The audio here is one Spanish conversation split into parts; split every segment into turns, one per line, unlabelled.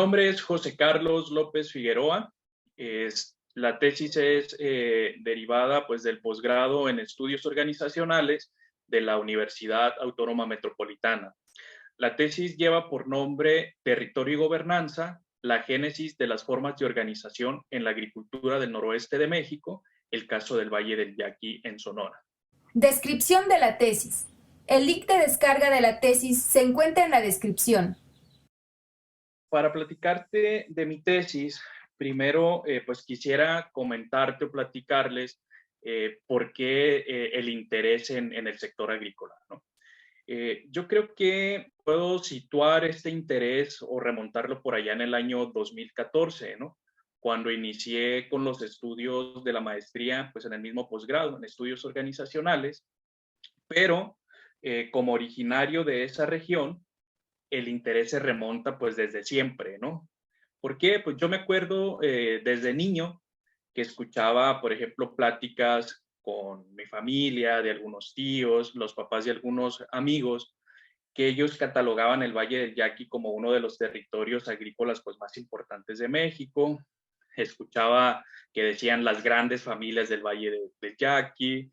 nombre es José Carlos López Figueroa. La tesis es derivada pues, del posgrado en estudios organizacionales de la Universidad Autónoma Metropolitana. La tesis lleva por nombre Territorio y Gobernanza, la génesis de las formas de organización en la agricultura del noroeste de México, el caso del Valle del Yaqui en Sonora.
Descripción de la tesis. El link de descarga de la tesis se encuentra en la descripción.
Para platicarte de mi tesis, primero pues quisiera comentarte o platicarles por qué el interés en el sector agrícola, ¿no? Yo creo que puedo situar este interés o remontarlo por allá en el año 2014, ¿no? Cuando inicié con los estudios de la maestría, pues en el mismo posgrado, en estudios organizacionales, pero como originario de esa región, el interés se remonta pues desde siempre, ¿no? ¿Por qué? Pues yo me acuerdo desde niño que escuchaba, por ejemplo, pláticas con mi familia, de algunos tíos, los papás de algunos amigos, que ellos catalogaban el Valle del Yaqui como uno de los territorios agrícolas pues, más importantes de México. Escuchaba que decían las grandes familias del Valle del Yaqui,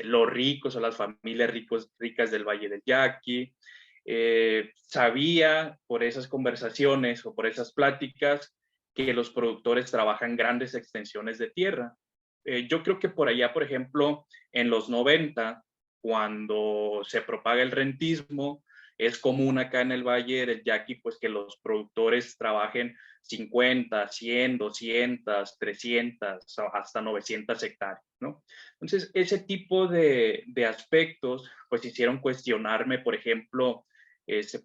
los ricos o las familias ricas del Valle del Yaqui. Sabía por esas conversaciones o por esas pláticas que los productores trabajan grandes extensiones de tierra. Yo creo que por allá, por ejemplo, en los 90, cuando se propaga el rentismo, es común acá en el Valle del Yaqui pues que los productores trabajen 50, 100, 200, 300, hasta 900 hectáreas, ¿no? Entonces, ese tipo de aspectos pues hicieron cuestionarme, por ejemplo,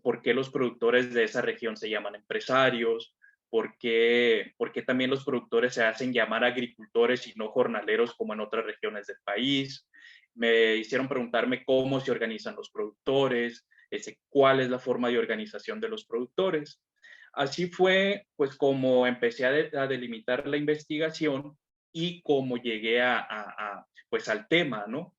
por qué los productores de esa región se llaman empresarios, por qué también los productores se hacen llamar agricultores y no jornaleros como en otras regiones del país. Me hicieron preguntarme cómo se organizan los productores, cuál es la forma de organización de los productores. Así fue, pues, como empecé a delimitar la investigación y cómo llegué pues, al tema, ¿no?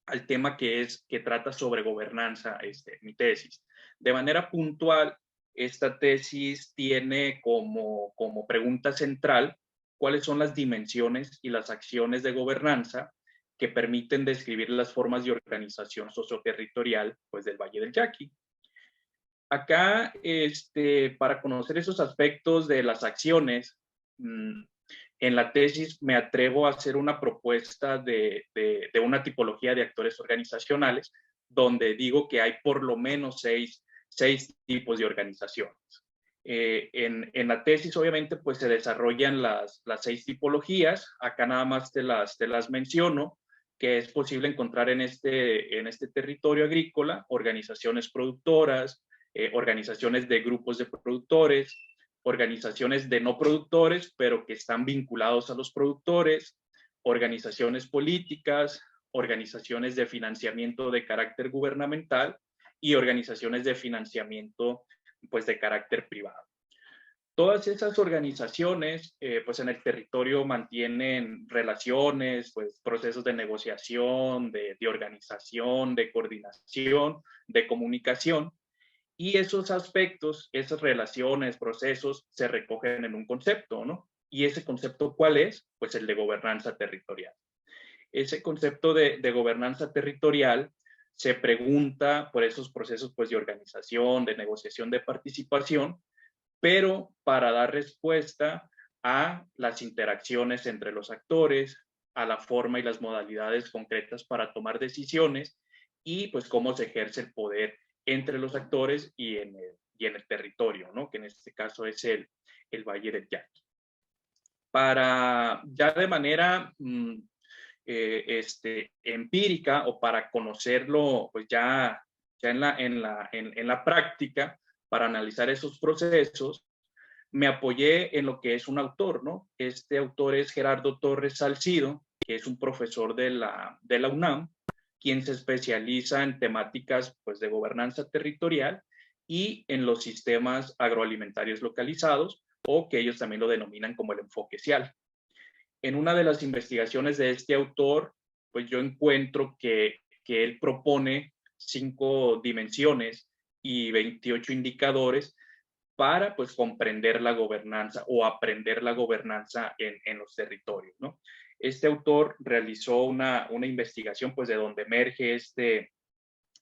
Al tema que trata sobre gobernanza, mi tesis. De manera puntual, esta tesis tiene como pregunta central cuáles son las dimensiones y las acciones de gobernanza que permiten describir las formas de organización socioterritorial pues, del Valle del Yaqui. Acá, para conocer esos aspectos de las acciones, en la tesis me atrevo a hacer una propuesta de una tipología de actores organizacionales, donde digo que hay por lo menos seis tipos de organizaciones. En la tesis, obviamente, pues se desarrollan las 6 tipologías. Acá nada más te las menciono, que es posible encontrar en este territorio agrícola: organizaciones productoras, organizaciones de grupos de productores, organizaciones de no productores, pero que están vinculados a los productores, organizaciones políticas, organizaciones de financiamiento de carácter gubernamental y organizaciones de financiamiento pues, de carácter privado. Todas esas organizaciones, pues en el territorio mantienen relaciones, pues procesos de negociación, de organización, de coordinación, de comunicación, y esos aspectos, esas relaciones, procesos, se recogen en un concepto, ¿no? ¿Y ese concepto cuál es? Pues el de gobernanza territorial. Ese concepto de gobernanza territorial se pregunta por esos procesos pues, de organización, de negociación, de participación, pero para dar respuesta a las interacciones entre los actores, a la forma y las modalidades concretas para tomar decisiones y pues cómo se ejerce el poder entre los actores y en el territorio, ¿no? Que en este caso es el Valle del Yaqui. Para ya de manera empírica o para conocerlo pues ya en la práctica, para analizar esos procesos, me apoyé en lo que es un autor, ¿no? Este autor es Gerardo Torres Salcido, que es un profesor de la UNAM, quien se especializa en temáticas pues, de gobernanza territorial y en los sistemas agroalimentarios localizados, o que ellos también lo denominan como el enfoque SIAL. En una de las investigaciones de este autor, pues yo encuentro que él propone 5 dimensiones y 28 indicadores para pues comprender la gobernanza o aprender la gobernanza en los territorios, ¿no? Este autor realizó una investigación pues de donde emerge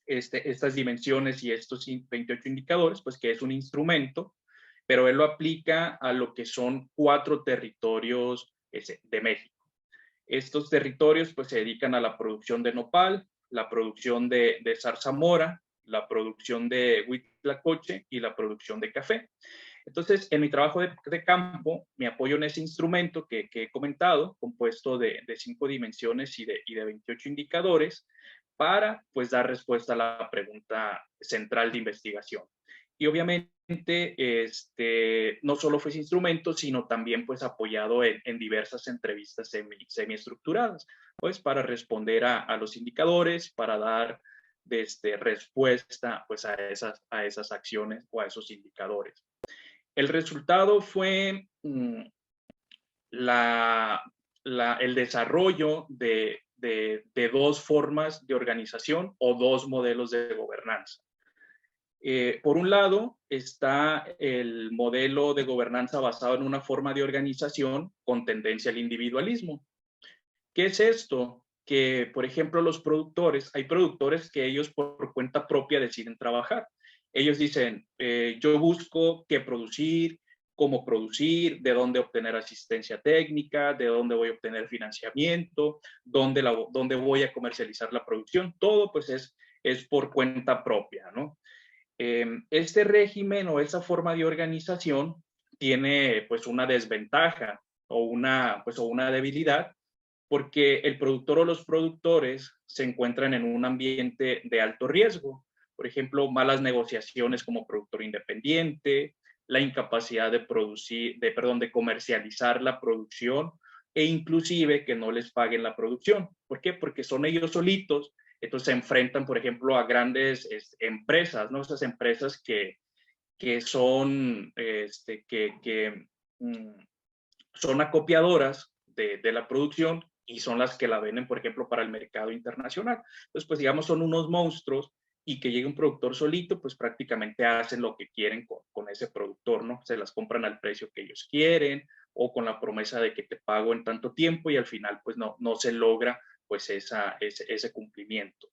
estas dimensiones y estos 28 indicadores, pues que es un instrumento, pero él lo aplica a lo que son 4 territorios de México. Estos territorios pues se dedican a la producción de nopal, la producción de zarzamora, la producción de huitlacoche y la producción de café. Entonces, en mi trabajo de campo, me apoyo en ese instrumento que he comentado, compuesto de 5 dimensiones y de 28 indicadores, para pues dar respuesta a la pregunta central de investigación. Y obviamente, no solo fue ese instrumento, sino también pues apoyado en diversas entrevistas semiestructuradas, pues para responder a los indicadores, para dar respuesta pues a esas acciones o a esos indicadores. El resultado fue el desarrollo de 2 formas de organización o 2 modelos de gobernanza. Por un lado está el modelo de gobernanza basado en una forma de organización con tendencia al individualismo. ¿Qué es esto? Que, por ejemplo, hay productores que ellos por cuenta propia deciden trabajar. Ellos dicen, yo busco qué producir, cómo producir, de dónde obtener asistencia técnica, de dónde voy a obtener financiamiento, dónde voy a comercializar la producción. Todo pues es por cuenta propia, ¿no? Este régimen o esa forma de organización tiene pues una desventaja o una debilidad, porque el productor o los productores se encuentran en un ambiente de alto riesgo. Por ejemplo, malas negociaciones como productor independiente, la incapacidad de comercializar la producción e inclusive que no les paguen la producción. ¿Por qué? Porque son ellos solitos, entonces se enfrentan, por ejemplo, a grandes empresas, ¿no? Esas empresas que son, son acopiadoras de la producción y son las que la venden, por ejemplo, para el mercado internacional. Entonces, pues digamos, son unos monstruos y que llegue un productor solito, pues prácticamente hacen lo que quieren con ese productor, ¿no? Se las compran al precio que ellos quieren o con la promesa de que te pago en tanto tiempo y al final pues no se logra pues ese cumplimiento.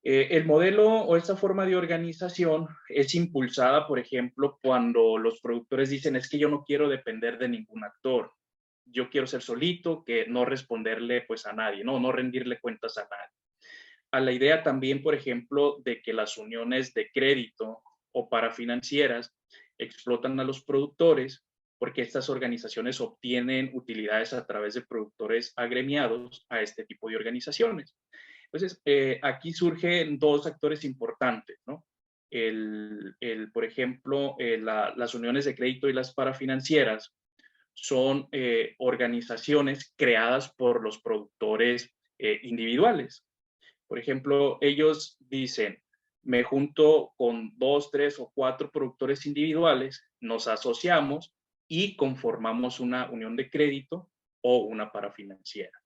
El modelo o esta forma de organización es impulsada, por ejemplo, cuando los productores dicen es que yo no quiero depender de ningún actor, yo quiero ser solito, que no responderle pues a nadie, no rendirle cuentas a nadie. A la idea también, por ejemplo, de que las uniones de crédito o parafinancieras explotan a los productores porque estas organizaciones obtienen utilidades a través de productores agremiados a este tipo de organizaciones. Entonces, aquí surgen 2 actores importantes, ¿no? Por ejemplo, las uniones de crédito y las parafinancieras son organizaciones creadas por los productores individuales. Por ejemplo, ellos dicen, me junto con 2, 3 o 4 productores individuales, nos asociamos y conformamos una unión de crédito o una parafinanciera.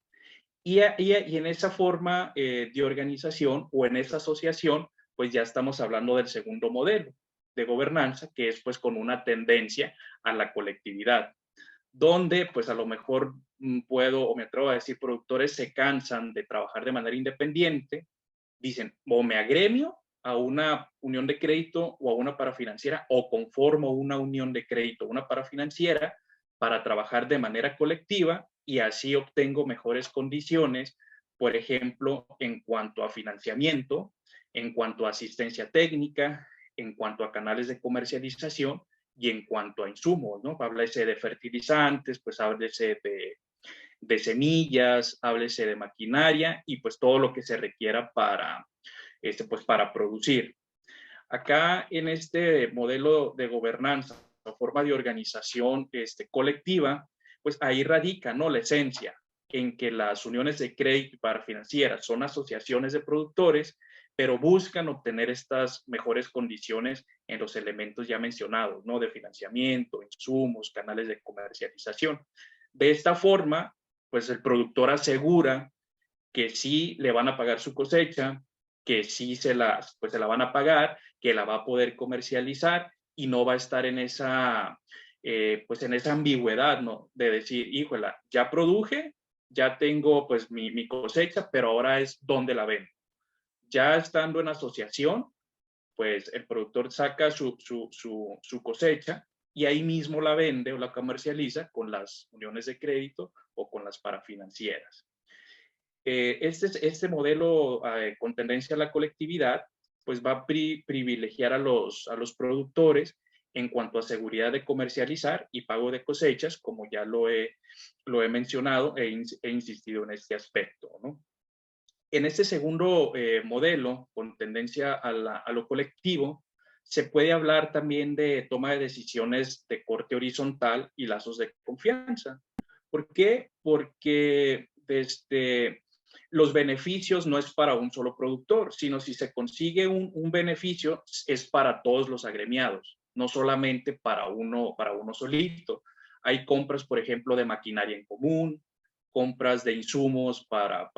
Y en esa forma de organización o en esa asociación, pues ya estamos hablando del segundo modelo de gobernanza, que es pues con una tendencia a la colectividad, donde pues a lo mejor puedo o me atrevo a decir, productores se cansan de trabajar de manera independiente, dicen o me agremio a una unión de crédito o a una parafinanciera o conformo una unión de crédito o una parafinanciera para trabajar de manera colectiva y así obtengo mejores condiciones, por ejemplo, en cuanto a financiamiento, en cuanto a asistencia técnica, en cuanto a canales de comercialización y en cuanto a insumos, ¿no? Háblese de fertilizantes, pues háblese de semillas, háblese de maquinaria y pues todo lo que se requiera pues para producir. Acá en este modelo de gobernanza, o forma de organización colectiva, pues ahí radica, ¿no?, la esencia, en que las uniones de crédito para financieras son asociaciones de productores, pero buscan obtener estas mejores condiciones en los elementos ya mencionados, ¿no?, de financiamiento, insumos, canales de comercialización. De esta forma, pues el productor asegura que sí le van a pagar su cosecha, que sí se la van a pagar, que la va a poder comercializar y no va a estar en esa, pues en esa ambigüedad, ¿no? De decir, híjola, ya produje, ya tengo pues mi cosecha, pero ahora es dónde la vendo. Ya estando en asociación, pues el productor saca su cosecha y ahí mismo la vende o la comercializa con las uniones de crédito o con las parafinancieras. Este modelo con tendencia a la colectividad, pues va a privilegiar a los productores en cuanto a seguridad de comercializar y pago de cosechas, como ya lo he mencionado he insistido en este aspecto, ¿no? En este segundo modelo, con tendencia a lo colectivo, se puede hablar también de toma de decisiones de corte horizontal y lazos de confianza. ¿Por qué? Porque los beneficios no es para un solo productor, sino si se consigue un beneficio es para todos los agremiados, no solamente para uno solito. Hay compras, por ejemplo, de maquinaria en común, compras de insumos para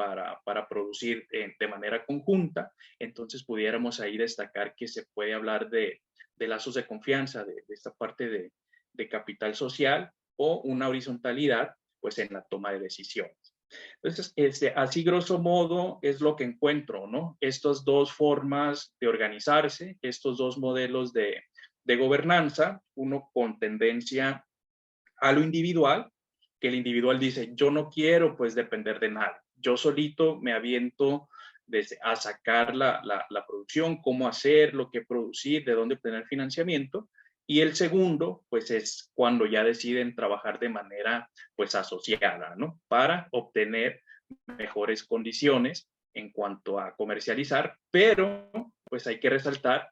producir de manera conjunta. Entonces pudiéramos ahí destacar que se puede hablar de lazos de confianza, de esta parte de capital social o una horizontalidad pues en la toma de decisiones. Entonces, así grosso modo es lo que encuentro, ¿no? Estas dos formas de organizarse, estos dos modelos de gobernanza, uno con tendencia a lo individual, que el individual dice, yo no quiero pues depender de nada, yo solito me aviento a sacar la producción, cómo hacer, lo que producir, de dónde obtener financiamiento. Y el segundo, pues es cuando ya deciden trabajar de manera pues asociada, ¿no? Para obtener mejores condiciones en cuanto a comercializar, pero pues hay que resaltar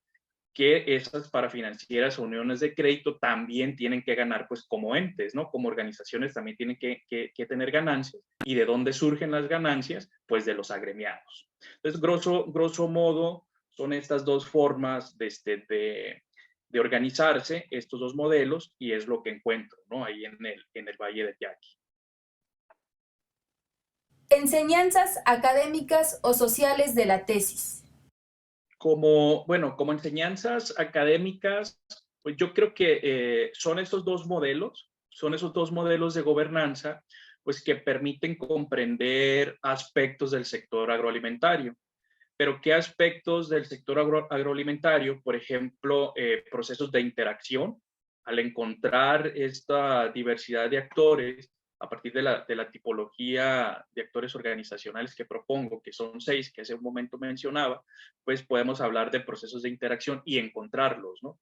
que esas parafinancieras o uniones de crédito también tienen que ganar, pues como entes, ¿no? Como organizaciones también tienen que tener ganancias. ¿Y de dónde surgen las ganancias? Pues de los agremiados. Entonces, grosso modo, son estas dos formas de organizarse, estos dos modelos, y es lo que encuentro, ¿no? Ahí en el Valle de Yaqui.
Enseñanzas académicas o sociales de la tesis.
Como enseñanzas académicas, pues yo creo que son esos dos modelos de gobernanza, pues que permiten comprender aspectos del sector agroalimentario. Pero ¿qué aspectos del sector agroalimentario? Por ejemplo, procesos de interacción. Al encontrar esta diversidad de actores, a partir de la tipología de actores organizacionales que propongo, que son 6, que hace un momento mencionaba, pues podemos hablar de procesos de interacción y encontrarlos, ¿no?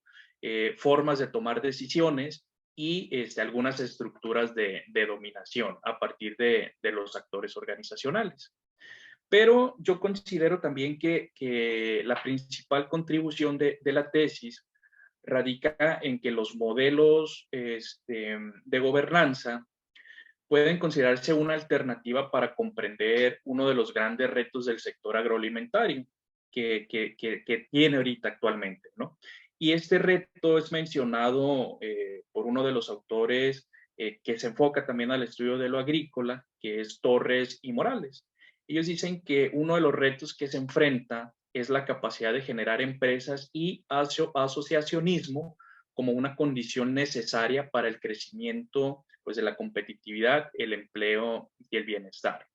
Formas de tomar decisiones y algunas estructuras de dominación a partir de los actores organizacionales. Pero yo considero también que la principal contribución de la tesis radica en que los modelos de gobernanza pueden considerarse una alternativa para comprender uno de los grandes retos del sector agroalimentario que tiene ahorita actualmente, ¿no? Y este reto es mencionado por uno de los autores que se enfoca también al estudio de lo agrícola, que es Torres y Morales. Ellos dicen que uno de los retos que se enfrenta es la capacidad de generar empresas y asociacionismo como una condición necesaria para el crecimiento pues, de la competitividad, el empleo y el bienestar.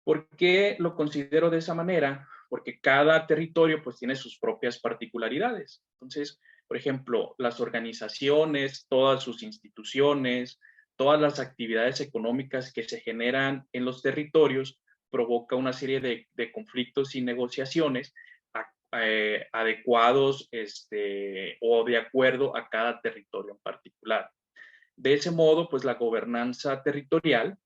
¿Por qué lo considero de esa manera? Porque cada territorio pues tiene sus propias particularidades. Entonces, por ejemplo, las organizaciones, todas sus instituciones, todas las actividades económicas que se generan en los territorios provoca una serie de conflictos y negociaciones adecuados o de acuerdo a cada territorio en particular. De ese modo, pues la gobernanza territorial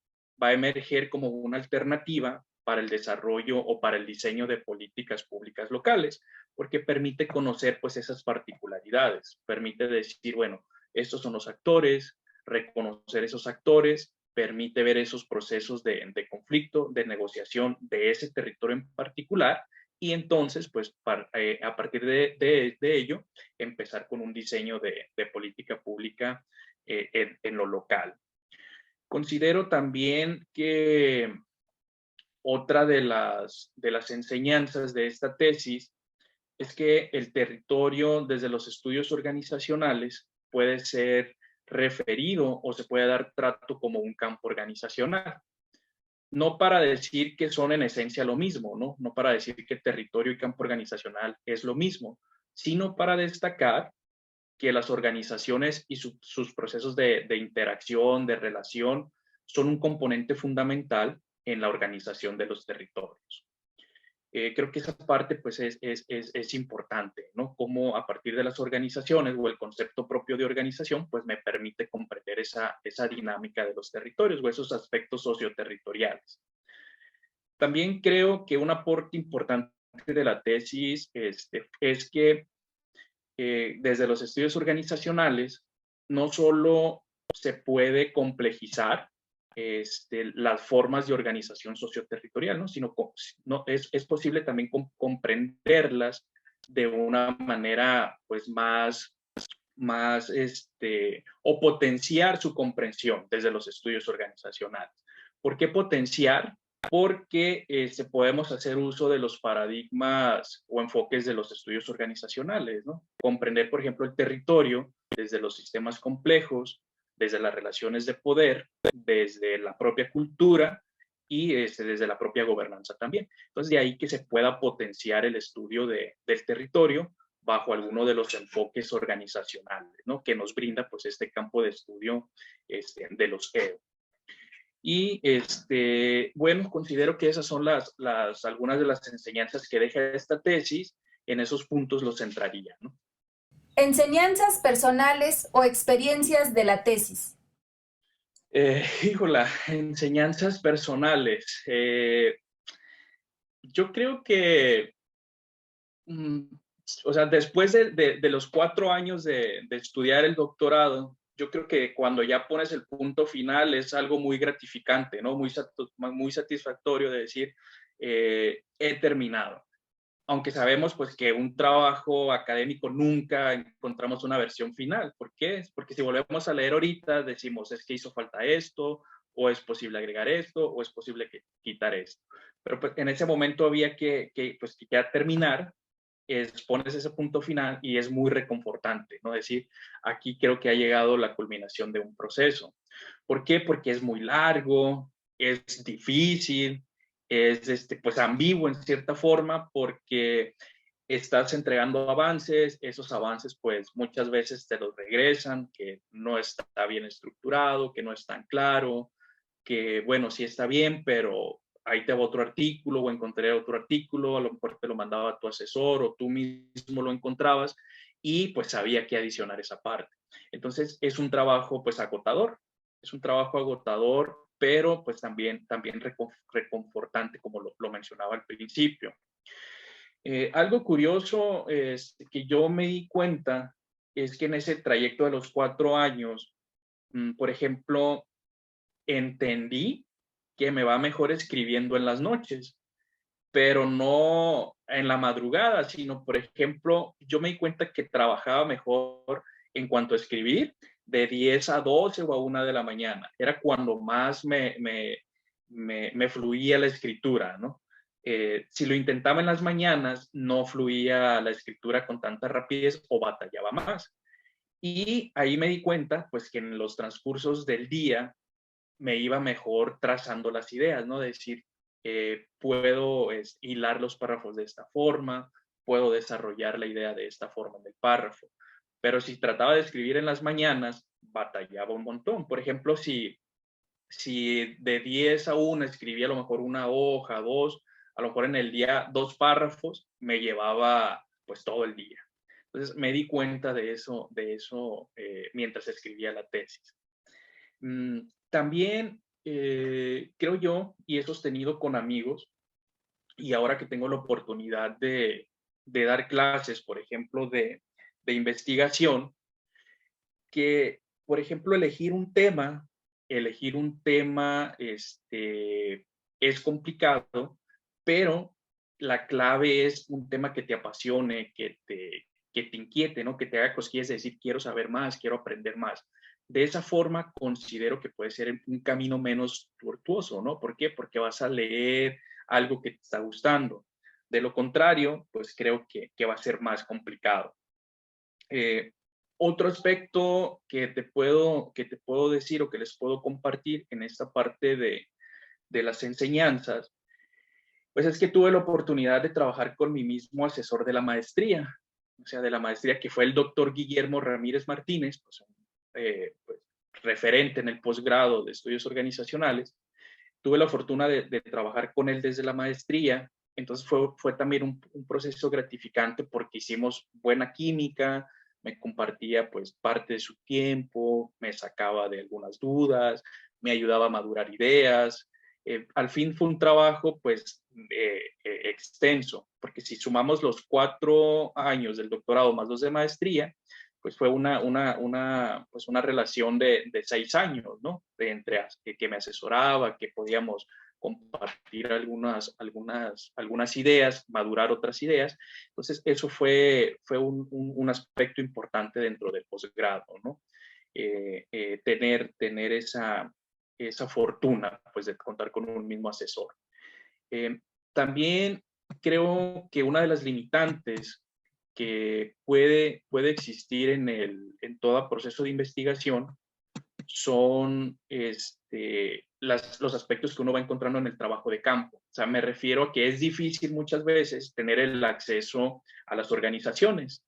va a emerger como una alternativa para el desarrollo o para el diseño de políticas públicas locales, porque permite conocer pues esas particularidades, permite decir, bueno, estos son los actores, reconocer esos actores, permite ver esos procesos de conflicto, de negociación de ese territorio en particular, y entonces, pues, a partir de ello, empezar con un diseño de política pública en lo local. Considero también que otra de las enseñanzas de esta tesis es que el territorio desde los estudios organizacionales puede ser referido o se puede dar trato como un campo organizacional. No para decir que son en esencia lo mismo, ¿no? No para decir que territorio y campo organizacional es lo mismo, sino para destacar que las organizaciones y sus procesos de interacción, de relación, son un componente fundamental en la organización de los territorios. Creo que esa parte pues es importante, ¿no? Cómo a partir de las organizaciones o el concepto propio de organización pues me permite comprender esa dinámica de los territorios o esos aspectos socioterritoriales. También creo que un aporte importante de la tesis es que desde los estudios organizacionales no solo se puede complejizar las formas de organización socioterritorial, ¿no? Sino no, es posible también comprenderlas de una manera pues más o potenciar su comprensión desde los estudios organizacionales. ¿Por qué potenciar? Porque podemos hacer uso de los paradigmas o enfoques de los estudios organizacionales, ¿no? Comprender, por ejemplo, el territorio desde los sistemas complejos, desde las relaciones de poder, desde la propia cultura y desde la propia gobernanza también. Entonces, de ahí que se pueda potenciar el estudio del territorio bajo alguno de los enfoques organizacionales, ¿no? Que nos brinda pues este campo de estudio de los EO. Y bueno, considero que esas son algunas de las enseñanzas que deja esta tesis. En esos puntos los centraría, ¿no?
Enseñanzas personales o experiencias de la tesis.
Híjola, enseñanzas personales. Yo creo que, o sea, después de los 4 años de estudiar el doctorado, yo creo que cuando ya pones el punto final es algo muy gratificante, ¿no? Muy satisfactorio de decir, he terminado. Aunque sabemos pues que un trabajo académico nunca encontramos una versión final. ¿Por qué? Porque si volvemos a leer ahorita decimos es que hizo falta esto, o es posible agregar esto, o es posible quitar esto. Pero pues, en ese momento había pues, que ya terminar, pones ese punto final y es muy reconfortante, ¿no? Decir, aquí creo que ha llegado la culminación de un proceso. ¿Por qué? Porque es muy largo, es difícil, es pues ambiguo en cierta forma, porque estás entregando avances, esos avances pues muchas veces te los regresan, que no está bien estructurado, que no es tan claro, que bueno, sí está bien, pero ahí te va otro artículo o encontré otro artículo, a lo mejor te lo mandaba tu asesor o tú mismo lo encontrabas y pues había que adicionar esa parte. Entonces es un trabajo pues agotador, es un trabajo agotador, pero pues también reconfortante como lo mencionaba al principio. Algo curioso que yo me di cuenta es que en ese trayecto de los 4 años, por ejemplo, entendí que me va mejor escribiendo en las noches, pero no en la madrugada, sino, por ejemplo, yo me di cuenta que trabajaba mejor en cuanto a escribir de 10 a 12 o a 1 de la mañana. Era cuando más me fluía la escritura, ¿no? Si lo intentaba en las mañanas, no fluía la escritura con tanta rapidez o batallaba más. Y ahí me di cuenta, pues, que en los transcursos del día me iba mejor trazando las ideas, ¿no? Decir, puedo hilar los párrafos de esta forma, puedo desarrollar la idea de esta forma en el párrafo. Pero si trataba de escribir en las mañanas, batallaba un montón. Por ejemplo, si de 10 a 1 escribía a lo mejor una hoja, dos, a lo mejor en el día 2 párrafos, me llevaba pues todo el día. Entonces me di cuenta de eso mientras escribía la tesis. También creo yo, y he sostenido con amigos, y ahora que tengo la oportunidad de dar clases, por ejemplo, de investigación, que, por ejemplo, elegir un tema es complicado, pero la clave es un tema que te apasione, que te inquiete, ¿no? Que te haga cosquillas de decir, quiero saber más, quiero aprender más. De esa forma, considero que puede ser un camino menos tortuoso, ¿no? ¿Por qué? Porque vas a leer algo que te está gustando. De lo contrario, pues creo que va a ser más complicado. Otro aspecto que te puedo decir o que les puedo compartir en esta parte de las enseñanzas, pues es que tuve la oportunidad de trabajar con mi mismo asesor de la maestría, o sea, de la maestría, que fue el doctor Guillermo Ramírez Martínez, pues, referente en el posgrado de estudios organizacionales. Tuve la fortuna de trabajar con él desde la maestría, entonces fue también un proceso gratificante porque hicimos buena química, me compartía pues parte de su tiempo, me sacaba de algunas dudas, me ayudaba a madurar ideas. Al fin fue un trabajo pues extenso, porque si sumamos los 4 años del doctorado más los de maestría, pues fue pues una relación de 6 años, ¿no? Que me asesoraba, que podíamos compartir algunas ideas, madurar otras ideas. Entonces, eso fue un aspecto importante dentro del posgrado, ¿no? Tener esa fortuna, pues, de contar con un mismo asesor. También creo que una de las limitantes que puede existir en todo proceso de investigación son los aspectos que uno va encontrando en el trabajo de campo. O sea, me refiero a que es difícil muchas veces tener el acceso a las organizaciones.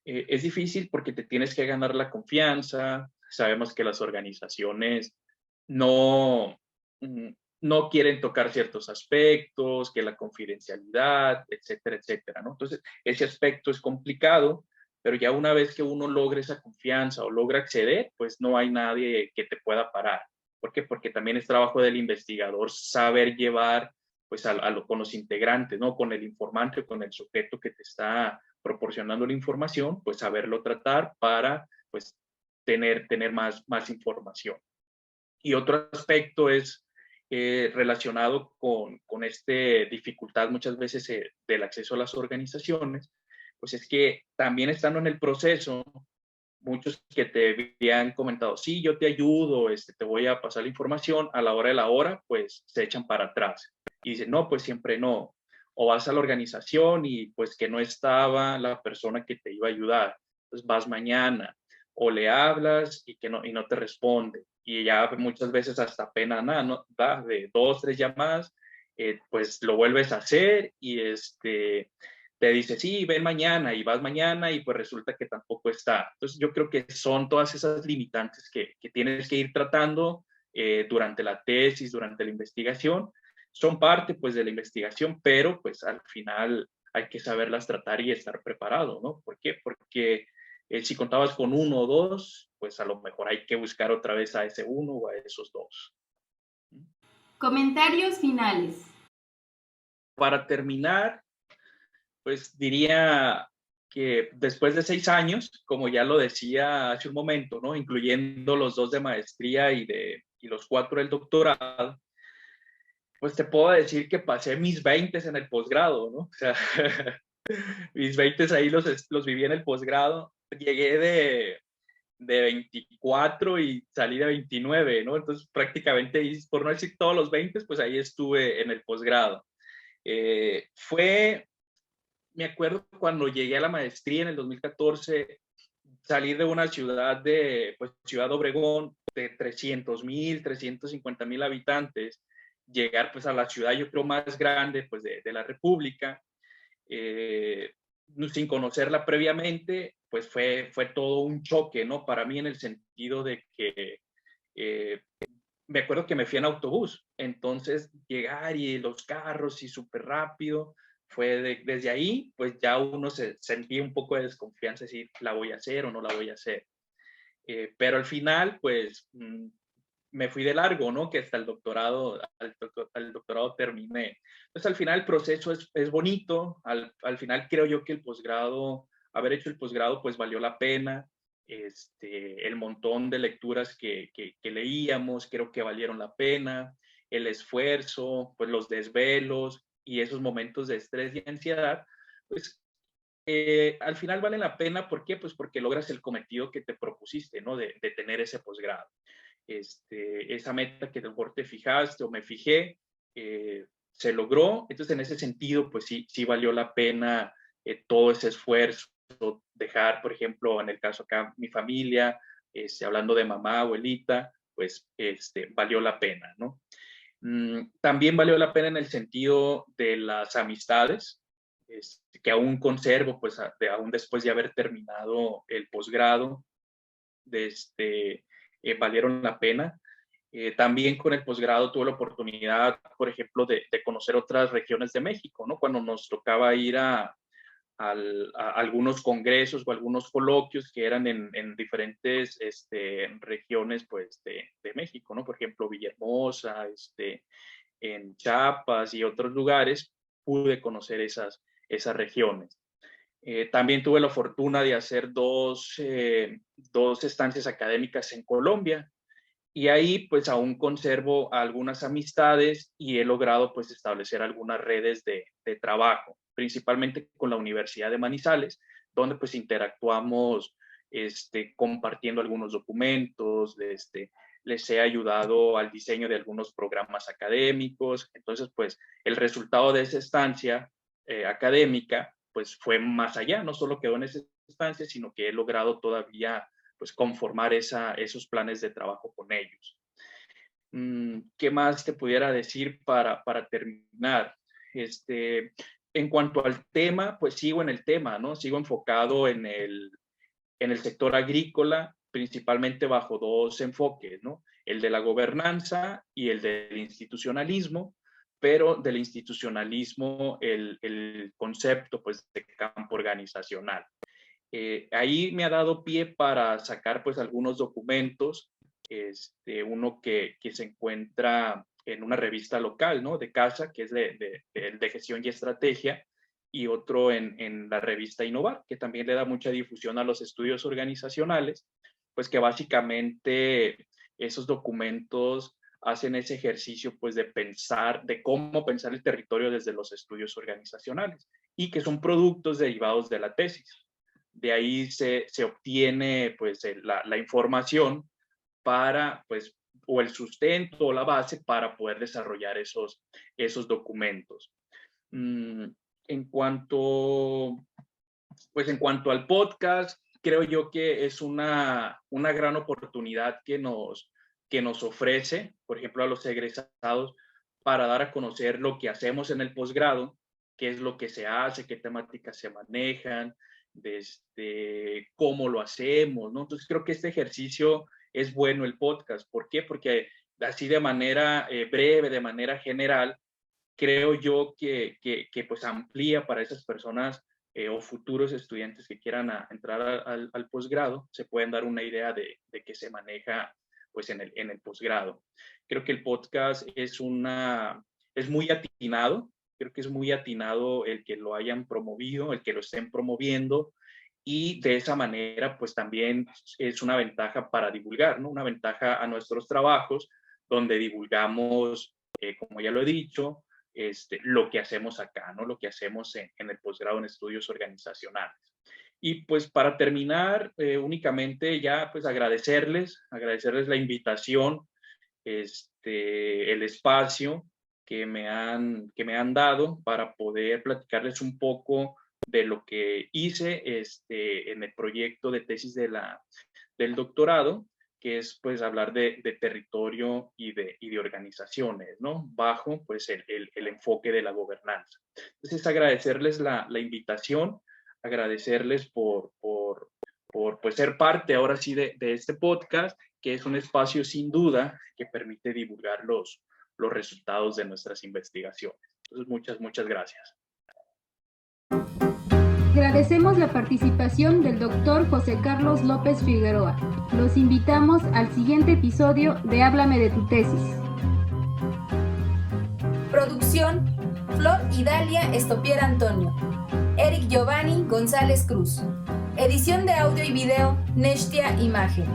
Es difícil porque te tienes que ganar la confianza. Sabemos que las organizaciones no, mm, no quieren tocar ciertos aspectos, que la confidencialidad, etcétera, etcétera, ¿no? Entonces, ese aspecto es complicado, pero ya una vez que uno logre esa confianza o logra acceder, pues no hay nadie que te pueda parar. ¿Por qué? Porque también es trabajo del investigador saber llevar pues con los integrantes, ¿no? Con el informante, con el sujeto que te está proporcionando la información, pues saberlo tratar para pues tener más información. Y otro aspecto es relacionado con esta dificultad muchas veces del acceso a las organizaciones, pues es que también estando en el proceso, muchos que te habían comentado, sí, yo te ayudo, te voy a pasar la información, a la hora de la hora, pues se echan para atrás y dicen, no, pues siempre no. O vas a la organización y pues que no estaba la persona que te iba a ayudar, pues vas mañana, o le hablas y no te responde. Y ya muchas veces hasta pena nada, ¿no? Da de 2, 3 llamadas, pues lo vuelves a hacer y te dice, sí, ven mañana y vas mañana y pues resulta que tampoco está. Entonces yo creo que son todas esas limitantes que tienes que ir tratando durante la tesis, durante la investigación. Son parte pues de la investigación, pero pues al final hay que saberlas tratar y estar preparado, ¿no? ¿Por qué? Porque si contabas con 1 o 2, pues a lo mejor hay que buscar otra vez a ese 1 o a esos 2.
Comentarios finales.
Para terminar, pues diría que después de 6 años, como ya lo decía hace un momento, ¿no? Incluyendo los 2 de maestría y los 4 del doctorado, pues te puedo decir que pasé mis 20 en el posgrado, ¿no? O sea, mis 20 ahí los viví en el posgrado. Llegué de 24 y salí de 29, ¿no? Entonces prácticamente, por no decir todos los 20, pues ahí estuve en el posgrado. Me acuerdo cuando llegué a la maestría en el 2014, salir de una ciudad pues Ciudad Obregón, de 300,000, 350,000 habitantes, llegar pues a la ciudad yo creo más grande pues de la República, eh, sin conocerla previamente, pues fue todo un choque, ¿no? Para mí en el sentido de que eh, me acuerdo que me fui en autobús, entonces llegar y los carros y súper rápido, desde ahí, pues ya uno se sentía un poco de desconfianza, si la voy a hacer o no la voy a hacer. Pero al final, pues me fui de largo, ¿no? Que hasta al doctorado terminé. Entonces al final el proceso es bonito, al final creo yo que haber hecho el posgrado, pues valió la pena. El montón de lecturas que leíamos, creo que valieron la pena, el esfuerzo, pues los desvelos y esos momentos de estrés y ansiedad, pues al final valen la pena. ¿Por qué? Pues porque logras el cometido que te propusiste, ¿no? De tener ese posgrado. Esa meta que a lo mejor te fijaste o me fijé, se logró. Entonces, en ese sentido, pues sí valió la pena todo ese esfuerzo, dejar, por ejemplo, en el caso acá, mi familia, hablando de mamá, abuelita, pues valió la pena, ¿no? También valió la pena en el sentido de las amistades, que aún conservo, pues aún después de haber terminado el posgrado, valieron la pena. También con el posgrado tuve la oportunidad, por ejemplo, de conocer otras regiones de México, ¿no? Cuando nos tocaba ir a algunos congresos o algunos coloquios que eran en diferentes regiones, pues, de México, ¿no? Por ejemplo, Villahermosa, en Chiapas y otros lugares, pude conocer esas regiones. También tuve la fortuna de hacer dos estancias académicas en Colombia, y ahí pues aún conservo algunas amistades y he logrado pues establecer algunas redes de trabajo, principalmente con la Universidad de Manizales, donde pues interactuamos compartiendo algunos documentos, les he ayudado al diseño de algunos programas académicos. Entonces pues el resultado de esa estancia académica pues fue más allá, no solo quedó en esa estancia, sino que he logrado todavía pues conformar esos planes de trabajo con ellos. ¿Qué más te pudiera decir para terminar? En cuanto al tema, pues sigo en el tema, ¿no? Sigo enfocado en el sector agrícola, principalmente bajo dos enfoques, ¿no? El de la gobernanza y el del institucionalismo, pero del institucionalismo el concepto pues de campo organizacional. Ahí me ha dado pie para sacar pues algunos documentos, uno que se encuentra en una revista local, ¿no? De casa, que es de gestión y estrategia, y otro en la revista Innovar, que también le da mucha difusión a los estudios organizacionales, pues que básicamente esos documentos hacen ese ejercicio pues de pensar, de cómo pensar el territorio desde los estudios organizacionales, y que son productos derivados de la tesis. De ahí se obtiene pues la información para pues o el sustento o la base para poder desarrollar esos documentos. En cuanto al podcast, creo yo que es una gran oportunidad que nos ofrece, por ejemplo, a los egresados, para dar a conocer lo que hacemos en el posgrado, qué es lo que se hace, qué temáticas se manejan, cómo lo hacemos, ¿no? Entonces creo que este ejercicio es bueno, el podcast. ¿Por qué? Porque así de manera breve, de manera general, creo yo que pues amplía para esas personas o futuros estudiantes que quieran entrar al posgrado, se pueden dar una idea de qué se maneja pues en el posgrado. Creo que el podcast es muy atinado. Creo que es muy atinado el que lo hayan promovido, el que lo estén promoviendo, y de esa manera pues también es una ventaja para divulgar, ¿no? Una ventaja a nuestros trabajos, donde divulgamos, como ya lo he dicho, lo que hacemos acá, ¿no? Lo que hacemos en el posgrado en estudios organizacionales. Y pues para terminar, únicamente ya pues agradecerles la invitación, el espacio que me han dado para poder platicarles un poco de lo que hice en el proyecto de tesis del doctorado, que es pues hablar de territorio y de organizaciones, ¿no? Bajo pues el enfoque de la gobernanza. Entonces agradecerles la invitación, agradecerles por pues ser parte ahora sí de este podcast, que es un espacio sin duda que permite divulgar los resultados de nuestras investigaciones. Entonces, muchas gracias.
Agradecemos la participación del doctor José Carlos López Figueroa. Los invitamos al siguiente episodio de Háblame de tu tesis. Producción: Flor Idalia Estopiera Antonio, Eric Giovanni González Cruz. Edición de audio y video: Neshtia Imagen.